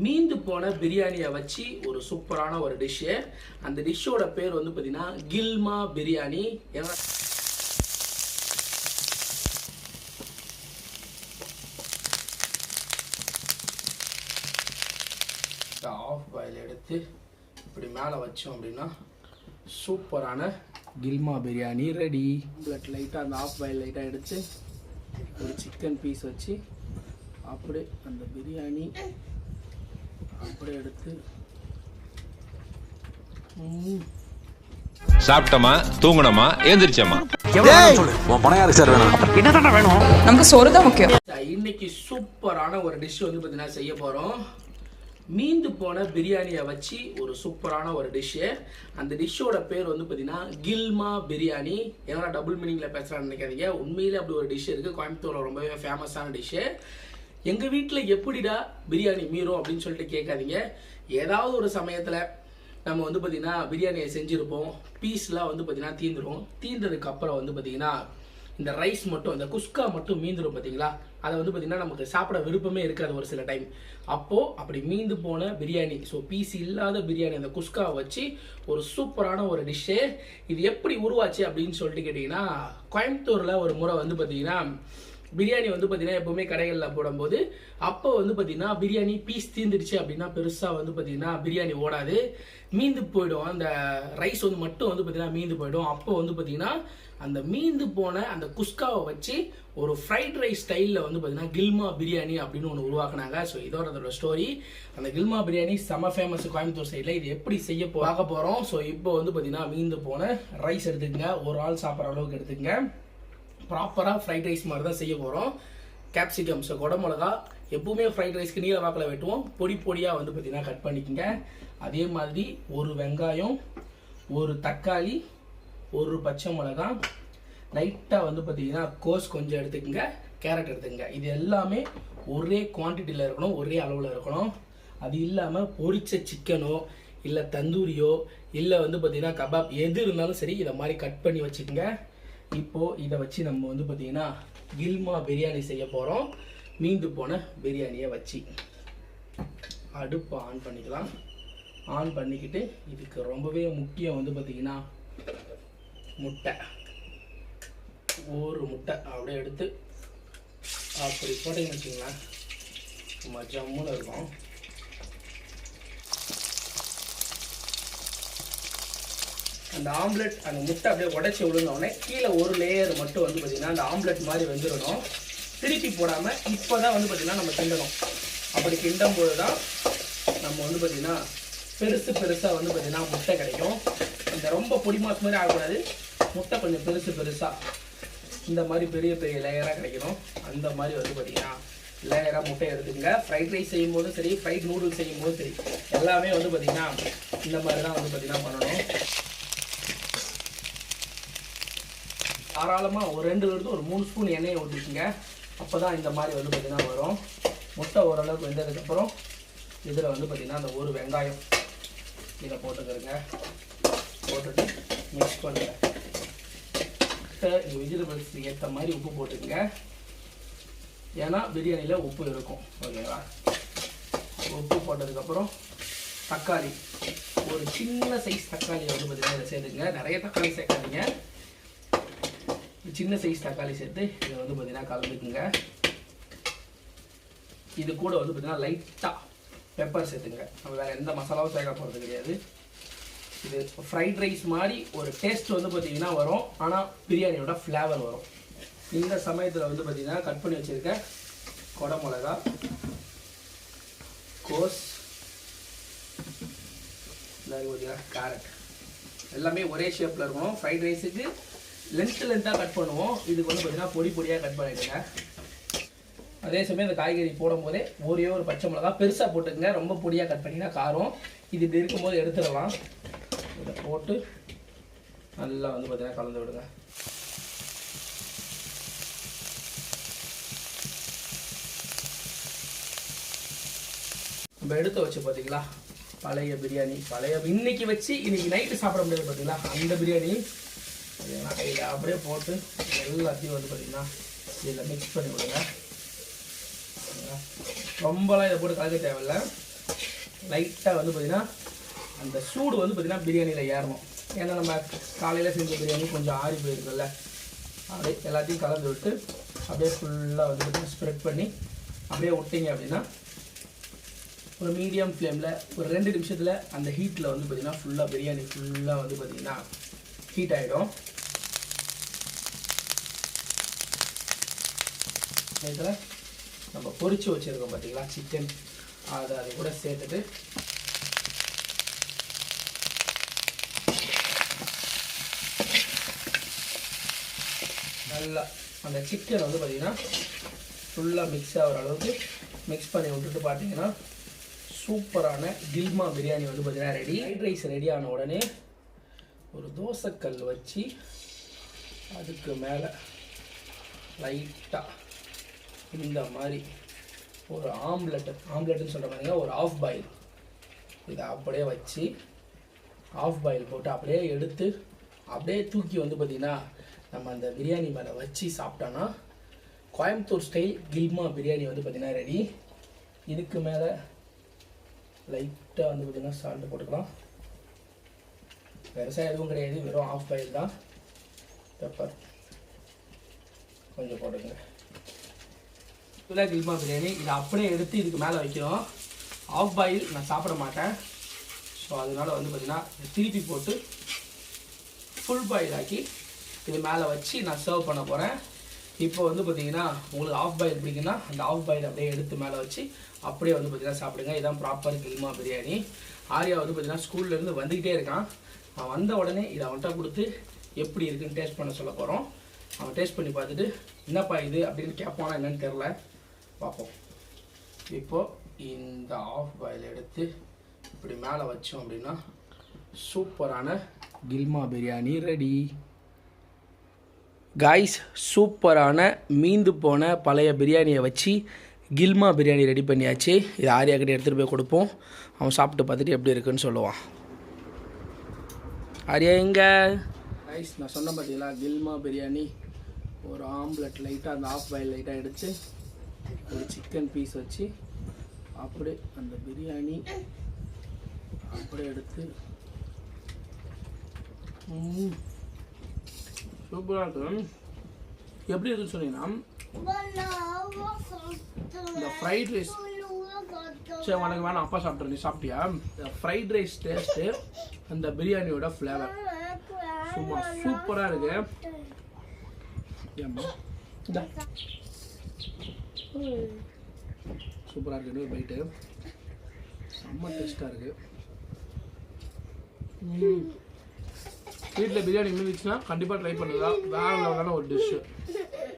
மீந்து போன பிரியாணியை வச்சு ஒரு சூப்பரான ஒரு டிஷ்ஷு. அந்த டிஷ்ஷோட பேர் வந்து பார்த்தீங்கன்னா கில்மா பிரியாணி. ஏன்னா ஆஃப் பாயில் எடுத்து இப்படி மேலே வச்சோம் அப்படின்னா சூப்பரான கில்மா பிரியாணி ரெடி. லைட்டாக அந்த ஆஃப் பாயில் லைட்டாக எடுத்து ஒரு சிக்கன் பீஸ் வச்சு அப்படியே அந்த பிரியாணி அப்படியே எடுத்து சாப்பிட்டமா தூங்கணுமா எழுந்திரிச்சமா நமக்கு சோறு தான் முக்கியம். இன்னைக்கு சூப்பரான ஒரு டிஷ் வந்து பார்த்தீங்கன்னா செய்ய போகிறோம். மீந்து போன பிரியாணியை வச்சு ஒரு சூப்பரான ஒரு டிஷ்ஷு. அந்த டிஷ்ஷோட பேர் வந்து பார்த்தீங்கன்னா கில்மா பிரியாணி. ஏன்னா டபுள் மீனிங்கில் பேசுகிறான்னு நினைக்காதீங்க, உண்மையிலே அப்படி ஒரு டிஷ் இருக்குது. கோயம்புத்தூரில் ரொம்பவே ஃபேமஸான டிஷ்ஷு. எங்கள் வீட்டில் எப்படிடா பிரியாணி மீறும் அப்படின்னு சொல்லிட்டு கேட்காதீங்க. ஏதாவது ஒரு சமயத்தில் நம்ம வந்து பார்த்திங்கன்னா பிரியாணியை செஞ்சுருப்போம், பீஸ்லாம் வந்து பார்த்திங்கன்னா தீந்துடும். தீர்ந்ததுக்கு அப்புறம் வந்து பார்த்திங்கன்னா இந்த ரைஸ் மட்டும், இந்த குஸ்கா மட்டும் மீந்துடும் பார்த்தீங்களா. அதை வந்து பார்த்திங்கன்னா நமக்கு சாப்பிட விருப்பமே இருக்காது ஒரு சில டைம். அப்போது அப்படி மீந்து போன பிரியாணி, ஸோ பீஸ் இல்லாத பிரியாணி, அந்த குஸ்காவை வச்சு ஒரு சூப்பரான ஒரு டிஷ்ஷு. இது எப்படி உருவாச்சு அப்படின்னு சொல்லிட்டு கேட்டிங்கன்னா, கோயம்புத்தூரில் ஒரு முறை வந்து பார்த்திங்கன்னா பிரியாணி வந்து பார்த்தீங்கன்னா எப்போவுமே கடைகளில் போடும்போது அப்போ வந்து பார்த்தீங்கன்னா பிரியாணி பீஸ் தீர்ந்துடுச்சு அப்படின்னா பெருசாக வந்து பார்த்தீங்கன்னா பிரியாணி ஓடாது, மீந்து போயிடும். அந்த ரைஸ் வந்து மட்டும் வந்து பார்த்தீங்கன்னா மீந்து போயிடும். அப்போ வந்து பார்த்தீங்கன்னா அந்த மீந்து போன அந்த குஸ்காவை வச்சு ஒரு ஃப்ரைட் ரைஸ் ஸ்டைலில் வந்து பார்த்தீங்கன்னா கில்மா பிரியாணி அப்படின்னு ஒன்று உருவாக்குனாங்க. ஸோ இதோட அதோட ஸ்டோரி. அந்த கில்மா பிரியாணி செம ஃபேமஸ் கோயம்புத்தூர் சைடில். இது எப்படி செய்ய பார்க்க போகிறோம். ஸோ இப்போ வந்து பார்த்தீங்கன்னா மீந்து போன ரைஸ் எடுத்துக்கங்க, ஒரு ஆள் சாப்பிட்ற அளவுக்கு எடுத்துக்கங்க. ப்ராப்பராக ஃப்ரைட் ரைஸ் மாதிரி தான் செய்ய போகிறோம். கேப்சிகம், ஸோ குடமிளகா எப்பவுமே ஃப்ரைட் ரைஸ்க்கு நீல வாக்கில் வெட்டுவோம், பொடி பொடியாக வந்து பார்த்தீங்கன்னா கட் பண்ணிக்கோங்க. அதே மாதிரி ஒரு வெங்காயம், ஒரு தக்காளி, ஒரு பச்சை மிளகா, லைட்டாக வந்து பார்த்தீங்கன்னா கோஸ் கொஞ்சம் எடுத்துக்கோங்க, கேரட் எடுத்துக்கங்க. இது எல்லாமே ஒரே குவான்டிட்டியில் இருக்கணும், ஒரே அளவில் இருக்கணும். அது இல்லாமல் பொரிச்ச சிக்கனோ இல்லை தந்தூரியோ இல்லை வந்து பார்த்தீங்கன்னா கபாப் எது இருந்தாலும் சரி இதை மாதிரி கட் பண்ணி வச்சுக்கோங்க. இப்போது இதை வச்சு நம்ம வந்து பார்த்தீங்கன்னா கில்மா பிரியாணி செய்ய போகிறோம். மீந்து போன பிரியாணியை வச்சு அடுப்பை ஆன் பண்ணிக்கலாம். ஆன் பண்ணிக்கிட்டு இதுக்கு ரொம்பவே முக்கியம் வந்து பார்த்தீங்கன்னா முட்டை. ஒரு முட்டை அப்படியே எடுத்து அப்படி போட்டிங்கன்னு வச்சுங்களேன், சும்மா ஜம்முன்னு இருக்கும். அந்த ஆம்லெட், அந்த முட்டை அப்படியே உடச்சி விழுந்தோடனே கீழே ஒரு லேயர் மட்டும் வந்து பார்த்திங்கன்னா அந்த ஆம்லெட் மாதிரி வந்துடணும். திருப்பி போடாமல் இப்போ தான் வந்து பார்த்திங்கன்னா நம்ம கிண்டணும். அப்படி கிண்டும் போது தான் நம்ம வந்து பார்த்திங்கன்னா பெருசாக வந்து பார்த்திங்கன்னா முட்டை கிடைக்கும். இந்த ரொம்ப பொடி மாஸ் மாதிரி ஆகக்கூடாது, முட்டை கொஞ்சம் பெருசாக இந்த மாதிரி பெரிய பெரிய லேயராக கிடைக்கணும். அந்த மாதிரி வந்து பார்த்திங்கன்னா லேயராக முட்டை எடுத்துக்கங்க. ஃப்ரைட் ரைஸ் செய்யும் போதும் சரி, ஃப்ரைட் நூடுல்ஸ் செய்யும் போதும் சரி, எல்லாமே வந்து பார்த்திங்கன்னா இந்த மாதிரி தான் வந்து பார்த்திங்கன்னா பண்ணணும். தாராளமாக ஒரு 2 ஒரு 3 ஸ்பூன் எண்ணெயை ஊற்றிக்குங்க. அப்போ தான் இந்த மாதிரி வந்து பார்த்திங்கன்னா வரும். முட்டை ஓரளவுக்கு வெந்ததுக்கப்புறம் இதில் வந்து பார்த்திங்கன்னா அந்த ஒரு வெங்காயம் இதை போட்டுக்கிறங்க. போட்டுட்டு மிக்ஸ் பண்ணுங்க. இந்த வெஜிடபிள்ஸ்க்கு ஏற்ற மாதிரி உப்பு போட்டுக்கங்க, ஏன்னா பிரியாணியில் உப்பு இருக்கும். ஓகேவா? உப்பு போட்டதுக்கப்புறம் தக்காளி, ஒரு சின்ன சைஸ் தக்காளியை வந்து பார்த்திங்கன்னா இதை சேர்த்துக்குங்க. நிறைய தக்காளி சேர்க்காதீங்க, சின்ன சைஸ் தக்காளி சேர்த்து இதை வந்து பார்த்தீங்கன்னா கலந்துக்குங்க. இது கூட வந்து பார்த்தீங்கன்னா லைட்டாக பெப்பர் சேர்த்துங்க. நம்ம வேறு எந்த மசாலாவும் சேர்க்க போகிறது கிடையாது. இது ஃப்ரைட் ரைஸ் மாதிரி ஒரு டேஸ்ட் வந்து பார்த்தீங்கன்னா வரும், ஆனால் பிரியாணியோட ஃப்ளேவர் வரும். இந்த சமயத்தில் வந்து பார்த்தீங்கன்னா கட் பண்ணி வச்சுருக்க குடமிளகா, கோஸ், பார்த்தீங்கன்னா கேரட் எல்லாமே ஒரே ஷேப்பில் இருக்கணும். ஃப்ரைட் ரைஸுக்கு லென்த்தாக கட் பண்ணுவோம், இதுக்கு வந்து பார்த்தீங்கன்னா பொடி பொடியாக கட் பண்ணிவிடுங்க. அதே சமயம் இந்த காய்கறி போடும் போதே ஒரே ஒரு பச்சை மிளகா பெருசாக போட்டுக்கங்க, ரொம்ப பொடியாக கட் பண்ணிங்கன்னா காரம். இது இப்படி இருக்கும்போது எடுத்துடலாம். இதை போட்டு நல்லா வந்து பார்த்தீங்கன்னா கலந்து விடுங்க. நம்ம எடுத்து வச்சு பார்த்தீங்களா பழைய பிரியாணி, இன்னைக்கு வச்சு இன்னைக்கு நைட்டு சாப்பிட முடியாது பார்த்தீங்களா அந்த பிரியாணி. இதை அப்படியே போட்டு எல்லாத்தையும் வந்து பார்த்தீங்கன்னா இதில் மிக்ஸ் பண்ணி விடுங்க. ரொம்பலாம் இதை போட்டு கலக்க தேவையில்லை, லைட்டாக வந்து பார்த்திங்கன்னா அந்த சூடு வந்து பார்த்திங்கன்னா பிரியாணியில் ஏறணும். ஏன்னா நம்ம காலையில் செஞ்ச பிரியாணி கொஞ்சம் ஆறி போயிருக்குல்ல, அப்படியே எல்லாத்தையும் கலந்து விட்டு அப்படியே ஃபுல்லாக வந்து பார்த்திங்கன்னா ஸ்ப்ரெட் பண்ணி அப்படியே விட்டிங்க அப்படின்னா ஒரு மீடியம் ஃப்ளேமில் ஒரு 2 நிமிஷத்தில் அந்த ஹீட்டில் வந்து பார்த்திங்கன்னா ஃபுல்லாக பிரியாணி ஃபுல்லாக வந்து பார்த்திங்கன்னா ஹீட் ஆகிடும். இதில் நம்ம பொரிச்சு வச்சுருக்கோம் பார்த்தீங்களா சிக்கன், அதை கூட சேர்த்துட்டு நல்லா அந்த சிக்கனை வந்து பார்த்திங்கன்னா ஃபுல்லாக மிக்ஸ் ஆகிற அளவுக்கு மிக்ஸ் பண்ணி விட்டுட்டு பார்த்தீங்கன்னா சூப்பரான கில்மா பிரியாணி வந்து பார்த்திங்கன்னா ரெடி. ஃப்ரைட் ரைஸ் ரெடி ஆன உடனே ஒரு தோசைக்கல் வச்சு அதுக்கு மேலே லைட்டாக இந்த மாதிரி ஒரு ஆம்லெட்டுன்னு சொல்கிற மாதிரிங்க ஒரு ஆஃப் பாயில் இதை அப்படியே வச்சு ஆஃப் பாயில் போட்டு அப்படியே எடுத்து அப்படியே தூக்கி வந்து பார்த்திங்கன்னா நம்ம அந்த பிரியாணி மேலே வச்சு சாப்பிட்டோன்னா கோயம்புத்தூர் ஸ்டைல் கில்மா பிரியாணி வந்து பார்த்திங்கன்னா ரெடி. இதுக்கு மேலே லைட்டாக வந்து பார்த்திங்கன்னா சால்ட்டு போட்டுக்கலாம். பெருசாக எதுவும் கிடையாது, வெறும் ஆஃப் பாயில் தான். பெப்பர் கொஞ்சம் போட்டுக்கங்க. இதில் கில்மா பிரியாணி இதை அப்படியே எடுத்து இதுக்கு மேலே வைக்கிறோம். ஆஃப் பாயில் நான் சாப்பிட மாட்டேன், ஸோ அதனால் வந்து பார்த்திங்கன்னா திருப்பி போட்டு ஃபுல் பாயில் ஆக்கி இது மேலே வச்சு நான் சர்வ் பண்ண போகிறேன். இப்போ வந்து பார்த்திங்கன்னா உங்களுக்கு ஆஃப் பாயில் பிடிக்குன்னா அந்த ஆஃப் பாயில் அப்படியே எடுத்து மேலே வச்சு அப்படியே வந்து பார்த்திங்கன்னா சாப்பிடுங்க. இதுதான் ப்ராப்பர் கில்மா பிரியாணி. ஆர்யா வந்து பார்த்திங்கன்னா ஸ்கூல்லேருந்து வந்துக்கிட்டே இருக்கான். அவன் வந்த உடனே இதை அவன்கிட்ட கொடுத்து எப்படி இருக்குன்னு டேஸ்ட் பண்ண சொல்ல போகிறோம். அவன் டேஸ்ட் பண்ணி பார்த்துட்டு என்னப்பா இது அப்படின்னு கேட்பானா என்னன்னு தெரில, பார்ப்போம். இப்போது இந்த ஆஃப் பாயில் எடுத்து இப்படி மேலே வச்சோம் அப்படின்னா சூப்பரான கில்மா பிரியாணி ரெடி. காய்ஸ், சூப்பரான மீந்து போன பழைய பிரியாணியை வச்சு கில்மா பிரியாணி ரெடி பண்ணியாச்சு. இது ஆர்யா கிட்ட எடுத்துகிட்டு போய் கொடுப்போம். அவன் சாப்பிட்டு பார்த்துட்டு எப்படி இருக்குன்னு சொல்லுவான். ஆர்யா எங்கே? காய்ஸ், நான் சொன்ன பார்த்தீங்களா கில்மா பிரியாணி. ஒரு ஆம்லெட் லைட்டாக அந்த ஆஃப் பாயில் லைட்டாக எடுத்து ஒரு சிக்கன் பீஸ் வச்சு அப்படியே அந்த பிரியாணி அப்படியே எடுத்து சூப்பராக இருக்கும். எப்படி இருக்குன்னு சொன்னீங்கன்னா இந்த ஃப்ரைட் ரைஸ், சரி உனக்கு வேணாம் அப்பா சாப்பிட்ற, நீ சாப்பிட்டியா? இந்த ஃப்ரைட் ரைஸ் டேஸ்ட்டு அந்த பிரியாணியோட ஃப்ளேவர் சும்மா சூப்பராக இருக்கு. ஏம்மா சூப்பராக இருக்குது, போயிட்டு செம்ம டேஸ்ட்டாக இருக்குது. வீட்டில் பிரியாணி இருந்துச்சுன்னா கண்டிப்பாக ட்ரை பண்ணுறதா வேறு லெவலான ஒரு டிஷ்ஷு.